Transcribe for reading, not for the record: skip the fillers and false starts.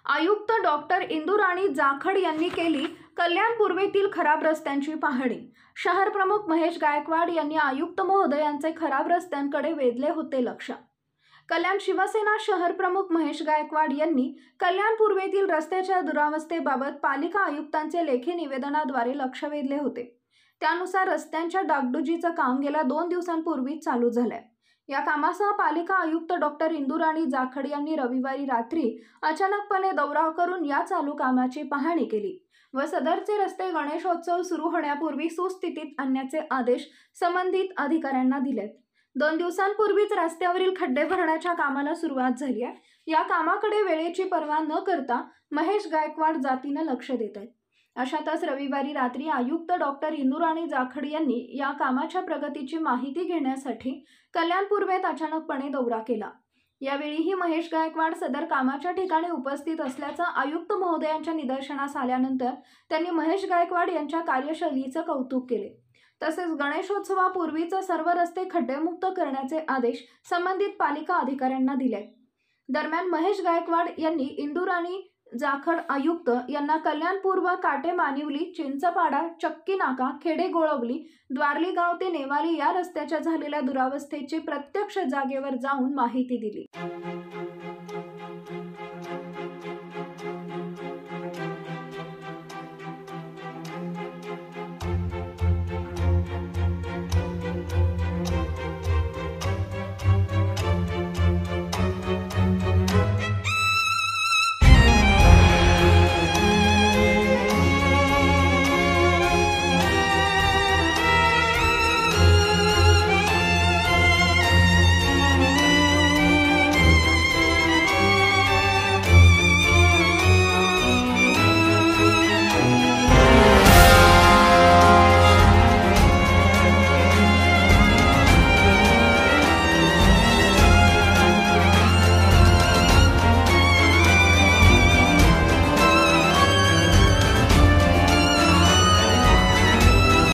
आयुक्त डॉक्टर इंदुराणी जाखड यांनी केली कल्याण पूर्वेतील खराब रस्त्यांची पाहणी। शहर प्रमुख महेश गायकवाड यांनी आयुक्त महोदयांचे खराब रस्त्यांकडे वेधले होते लक्ष। कल्याण शिवसेना शहर प्रमुख महेश गायकवाड यांनी कल्याण पूर्वेतील रस्त्याच्या दुरावस्थेबाबत पालिका आयुक्तांचे लेखी निवेदनाद्वारे लक्ष वेधले होते। त्यानुसार रस्त्यांच्या डागडुजीचं काम गेल्या 2 दिवसांपूर्वी चालू झालंय। या कामासह पालिका आयुक्त डॉक्टर इंदुराणी जाखड यांनी रविवारी रात्री अचानकपणे दौरा करून या चालू कामाची पाहणी केली व सदरचे रस्ते गणेशोत्सव सुरू होण्यापूर्वी सुस्थितीत आणण्याचे आदेश संबंधित अधिकाऱ्यांना दिलेत। 2 दिवसांपूर्वीच रस्त्यावरील खड्डे भरण्याच्या कामाला सुरुवात झाली आहे। या कामाकडे वेळेची पर्वा न करता महेश गायकवाड जातीने लक्ष देत आहेत। अशातच रविवारी रात्री आयुक्त डॉक्टर इंदुराणी जाखड यांनी या कामाच्या प्रगतीची माहिती घेण्यासाठी कल्याण पूर्वेत अचानकपणे दौरा केला। यावेळीही महेश गायकवाड सदर कामाच्या ठिकाणी उपस्थित असल्याचं आयुक्त महोदयांच्या निदर्शनास आल्यानंतर त्यांनी महेश गायकवाड यांच्या कार्यशैलीचं कौतुक केले। तसेच गणेशोत्सवापूर्वीच सर्व रस्ते खड्डेमुक्त करण्याचे आदेश संबंधित पालिका अधिकाऱ्यांना दिले। दरम्यान महेश गायकवाड यांनी इंदुराणी जाखड आयुक्त यांना कल्याण पूर्व, काटे मानिवली, चिंचपाडा, चक्की नाका, खेडे गोळवली, द्वारली गाव ते नेवाली या रस्त्याच्या झालेल्या दुरावस्थेची प्रत्यक्ष जागेवर जाऊन माहिती दिली।